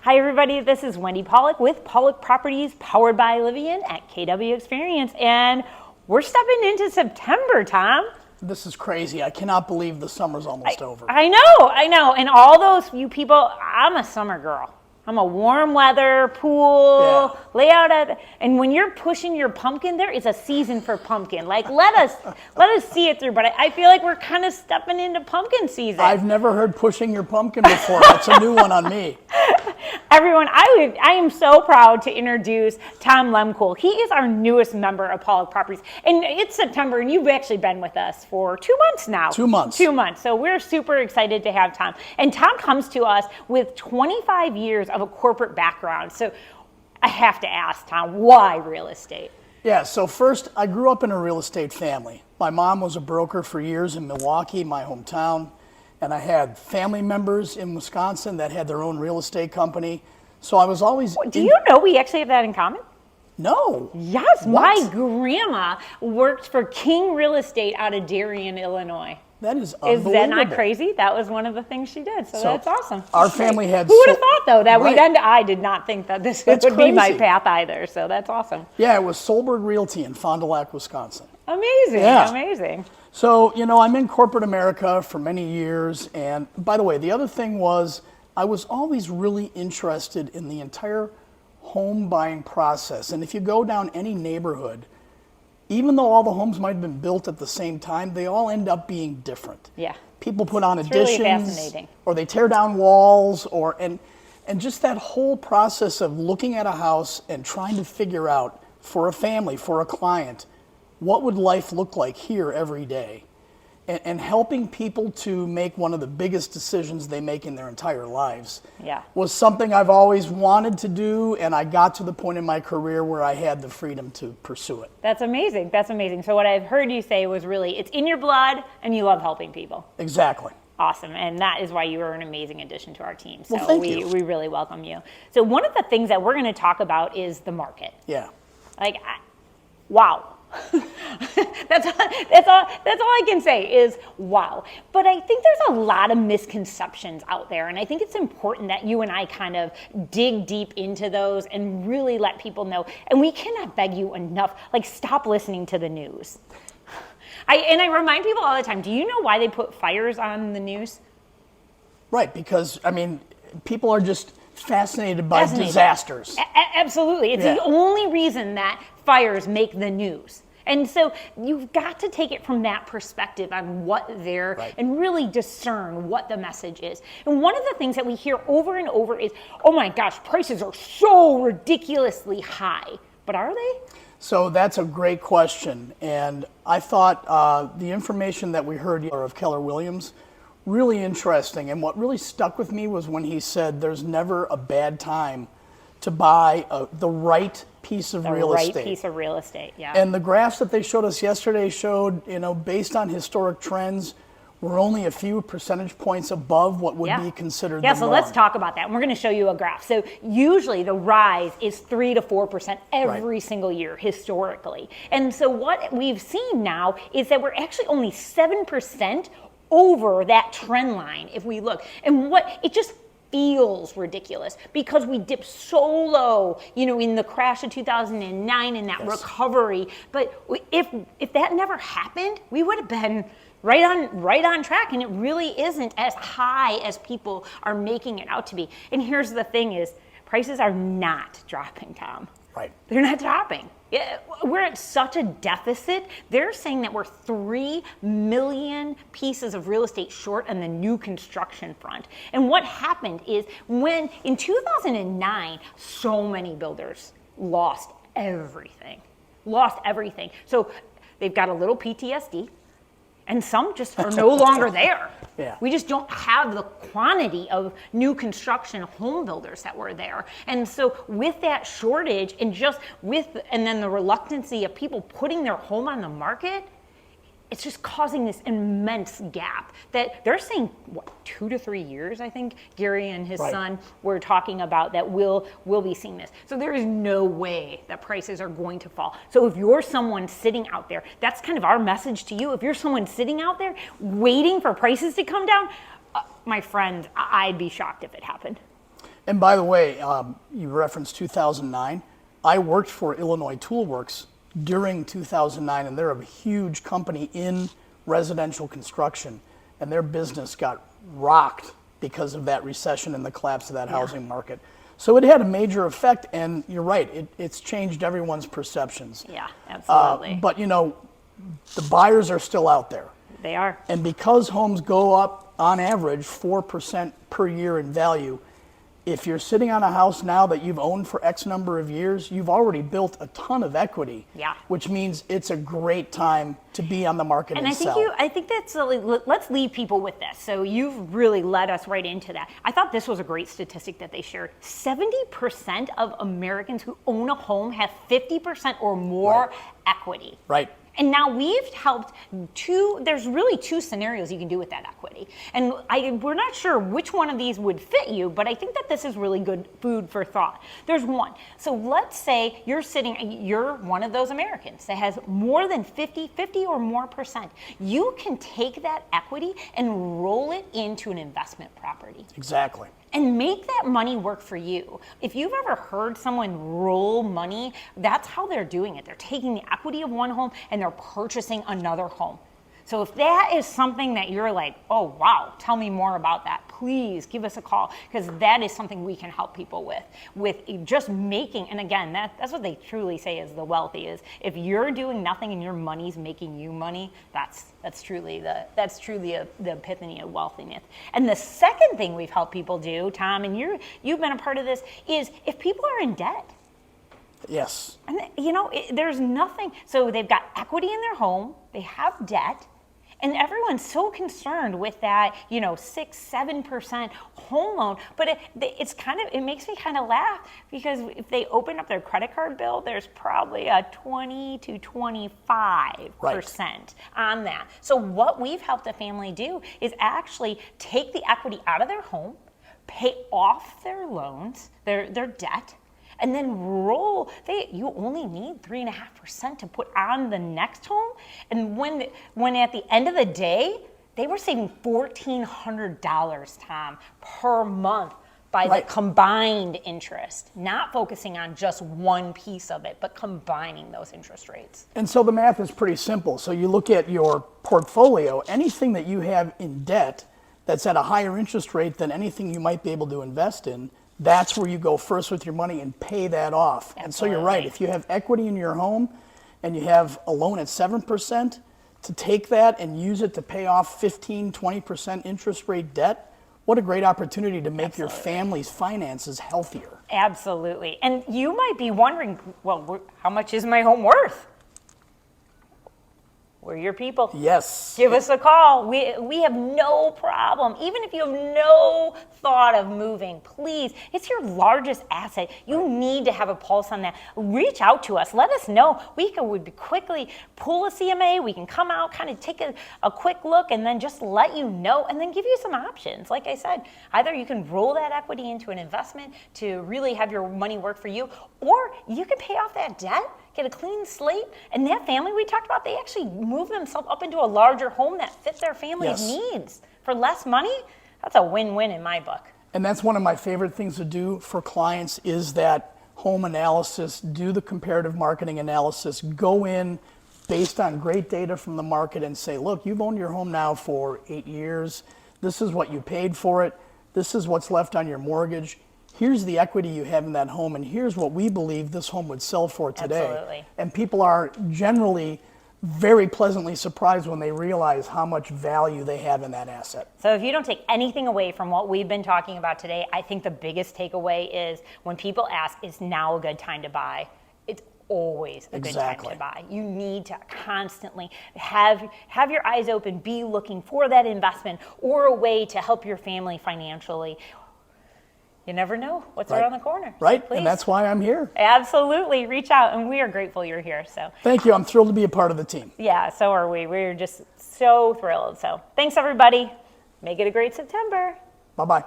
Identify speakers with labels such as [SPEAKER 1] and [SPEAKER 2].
[SPEAKER 1] Hi everybody, this is Wendy Pollock with Pollock Properties, powered by Livian at KW Experience, and we're stepping into September, Tom.
[SPEAKER 2] This is crazy. I cannot believe the summer's almost over.
[SPEAKER 1] I know, and all those you people, I'm a summer girl. I'm a warm weather, pool, layout, and when you're pushing your pumpkin, there is a season for pumpkin. Like, let us see it through, but I feel like we're kind of stepping into pumpkin season.
[SPEAKER 2] I've never heard pushing your pumpkin before. That's a new one on me.
[SPEAKER 1] Everyone, I am so proud to introduce Tom Lehmkuhl. He is our newest member of Pollock Properties. And it's September, and you've actually been with us for 2 months now.
[SPEAKER 2] 2 months.
[SPEAKER 1] 2 months. So we're super excited to have Tom. And Tom comes to us with 25 years of a corporate background. So I have to ask, Tom, why real estate?
[SPEAKER 2] Yeah, so first, I grew up in a real estate family. My mom was a broker for years in Milwaukee, my hometown. And I had family members in Wisconsin that had their own real estate company. So I was always...
[SPEAKER 1] Do you know we actually have that in common?
[SPEAKER 2] No.
[SPEAKER 1] Yes,
[SPEAKER 2] What?
[SPEAKER 1] my grandma worked for King Real Estate out of Darien, Illinois.
[SPEAKER 2] That is unbelievable.
[SPEAKER 1] Is that not crazy? That was one of the things she did. So that's awesome.
[SPEAKER 2] Our family had...
[SPEAKER 1] Who would have thought, though, that we'd end... I did not think that this would
[SPEAKER 2] That's
[SPEAKER 1] be my
[SPEAKER 2] crazy.
[SPEAKER 1] path either. So that's awesome.
[SPEAKER 2] Yeah, it was Solberg Realty in Fond du Lac, Wisconsin.
[SPEAKER 1] Amazing.
[SPEAKER 2] Yeah.
[SPEAKER 1] Amazing.
[SPEAKER 2] So, you know, I'm in corporate America for many years. And by the way, the other thing was I was always really interested in the entire home buying process. And if you go down any neighborhood, even though all the homes might have been built at the same time, they all end up being different.
[SPEAKER 1] Yeah.
[SPEAKER 2] People put on
[SPEAKER 1] It's
[SPEAKER 2] additions,
[SPEAKER 1] really fascinating.
[SPEAKER 2] or they tear down walls, and just that whole process of looking at a house and trying to figure out for a family, for a client, what would life look like here every day, and helping people to make one of the biggest decisions they make in their entire lives was something I've always wanted to do, and I got to the point in my career where I had the freedom to pursue it.
[SPEAKER 1] That's amazing. That's amazing. So what I've heard you say was really, it's in your blood and you love helping people.
[SPEAKER 2] Exactly.
[SPEAKER 1] Awesome. And that is why you are an amazing addition to our team. So
[SPEAKER 2] Well, thank you.
[SPEAKER 1] we really welcome you. So one of the things that we're going to talk about is the market.
[SPEAKER 2] Yeah.
[SPEAKER 1] Like, wow. that's all I can say is wow. But I think there's a lot of misconceptions out there, and I think it's important that you and I kind of dig deep into those and really let people know. And we cannot beg you enough, like, stop listening to the news. I remind people all the time, do you know why they put fires on the news?
[SPEAKER 2] Right, because, I mean, people are just fascinated by disasters.
[SPEAKER 1] Absolutely. It's the only reason that fires make the news. And so you've got to take it from that perspective on what they're, and really discern what the message is. And one of the things that we hear over and over is, oh my gosh, prices are so ridiculously high. But are they?
[SPEAKER 2] So that's a great question. And I thought the information that we heard of Keller Williams, really interesting. And what really stuck with me was when he said there's never a bad time to buy the right piece of real estate.
[SPEAKER 1] The right piece of real estate, yeah.
[SPEAKER 2] And the graphs that they showed us yesterday showed, you know, based on historic trends, we're only a few percentage points above what would be considered the norm.
[SPEAKER 1] So let's talk about that. And we're going to show you a graph. So usually the rise is 3 to 4% every single year historically. And so what we've seen now is that we're actually only 7% over that trend line if we look. And what it just feels ridiculous because we dipped so low, you know, in the crash of 2009 and that recovery. But if that never happened, we would have been right on track, and it really isn't as high as people are making it out to be. And here's the thing is, prices are not dropping, Tom.
[SPEAKER 2] Right.
[SPEAKER 1] They're not dropping. We're at such a deficit. They're saying that we're 3 million pieces of real estate short on the new construction front. And what happened is when in 2009, so many builders lost everything. So they've got a little PTSD. And some just are no longer there. We just don't have the quantity of new construction home builders that were there. And so with that shortage and then the reluctancy of people putting their home on the market, it's just causing this immense gap that they're saying, 2 to 3 years, I think Gary and his son were talking about that we'll be seeing this. So there is no way that prices are going to fall. So if you're someone sitting out there, that's kind of our message to you. If you're someone sitting out there waiting for prices to come down, my friend, I'd be shocked if it happened.
[SPEAKER 2] And by the way, you referenced 2009. I worked for Illinois Tool Works during 2009, and they're a huge company in residential construction, and their business got rocked because of that recession and the collapse of that housing market. So it had a major effect, and you're right, it's changed everyone's perceptions.
[SPEAKER 1] Yeah, absolutely.
[SPEAKER 2] But you know, the buyers are still out there.
[SPEAKER 1] They are.
[SPEAKER 2] And because homes go up on average 4% per year in value, if you're sitting on a house now that you've owned for X number of years, you've already built a ton of equity.
[SPEAKER 1] Yeah.
[SPEAKER 2] Which means it's a great time to be on the market and sell.
[SPEAKER 1] I think that's, let's leave people with this. So you've really led us right into that. I thought this was a great statistic that they shared. 70% of Americans who own a home have 50% or more equity.
[SPEAKER 2] Right.
[SPEAKER 1] And now we've helped there's really two scenarios you can do with that equity. And we're not sure which one of these would fit you, but I think that this is really good food for thought. There's one. So let's say you're one of those Americans that has more than 50 or more percent. You can take that equity and roll it into an investment property.
[SPEAKER 2] Exactly.
[SPEAKER 1] And make that money work for you. If you've ever heard someone roll money, that's how they're doing it. They're taking the equity of one home and they're purchasing another home. So if that is something that you're like, oh, wow, tell me more about that, please give us a call, because that is something we can help people with just making, and again, that's what they truly say is the wealthy is, if you're doing nothing and your money's making you money, that's truly the epiphany of wealthiness. And the second thing we've helped people do, Tom, and you've been a part of this, is if people are in debt.
[SPEAKER 2] Yes.
[SPEAKER 1] And you know, there's nothing, so they've got equity in their home, they have debt, and everyone's so concerned with that, 6-7% home loan. But it makes me kind of laugh, because if they open up their credit card bill, there's probably a 20 to 25% on that. So what we've helped a family do is actually take the equity out of their home, pay off their loans, their debt, and then you only need 3.5% to put on the next home. And when at the end of the day, they were saving $1,400, Tom, per month by the combined interest, not focusing on just one piece of it, but combining those interest rates.
[SPEAKER 2] And so the math is pretty simple. So you look at your portfolio, anything that you have in debt that's at a higher interest rate than anything you might be able to invest in, that's where you go first with your money and pay that off.
[SPEAKER 1] Absolutely.
[SPEAKER 2] And so you're right. If you have equity in your home and you have a loan at 7%, to take that and use it to pay off 15-20% interest rate debt, what a great opportunity to make your family's finances healthier.
[SPEAKER 1] Absolutely. And you might be wondering, well, how much is my home worth? We're your people.
[SPEAKER 2] Yes.
[SPEAKER 1] Give us a call. We have no problem. Even if you have no thought of moving, please, it's your largest asset. You need to have a pulse on that. Reach out to us. Let us know. We would quickly pull a CMA. We can come out, kind of take a quick look, and then just let you know, and then give you some options. Like I said, either you can roll that equity into an investment to really have your money work for you, or you can pay off that debt, get a clean slate, and that family we talked about, they actually move themselves up into a larger home that fits their family's needs for less money. That's a win-win in my book.
[SPEAKER 2] And that's one of my favorite things to do for clients is that home analysis, do the comparative marketing analysis, go in based on great data from the market and say, look, you've owned your home now for 8 years. This is what you paid for it. This is what's left on your mortgage. Here's the equity you have in that home, and here's what we believe this home would sell for today.
[SPEAKER 1] Absolutely.
[SPEAKER 2] And people are generally very pleasantly surprised when they realize how much value they have in that asset.
[SPEAKER 1] So if you don't take anything away from what we've been talking about today, I think the biggest takeaway is when people ask, is now a good time to buy? It's always a good time to buy. You need to constantly have your eyes open, be looking for that investment or a way to help your family financially. You never know what's around the corner.
[SPEAKER 2] Right,
[SPEAKER 1] so
[SPEAKER 2] and that's why I'm here.
[SPEAKER 1] Absolutely, reach out, and we are grateful you're here. So
[SPEAKER 2] thank you, I'm thrilled to be a part of the team.
[SPEAKER 1] Yeah, so are we. We're just so thrilled. So thanks, everybody. Make it a great September.
[SPEAKER 2] Bye-bye.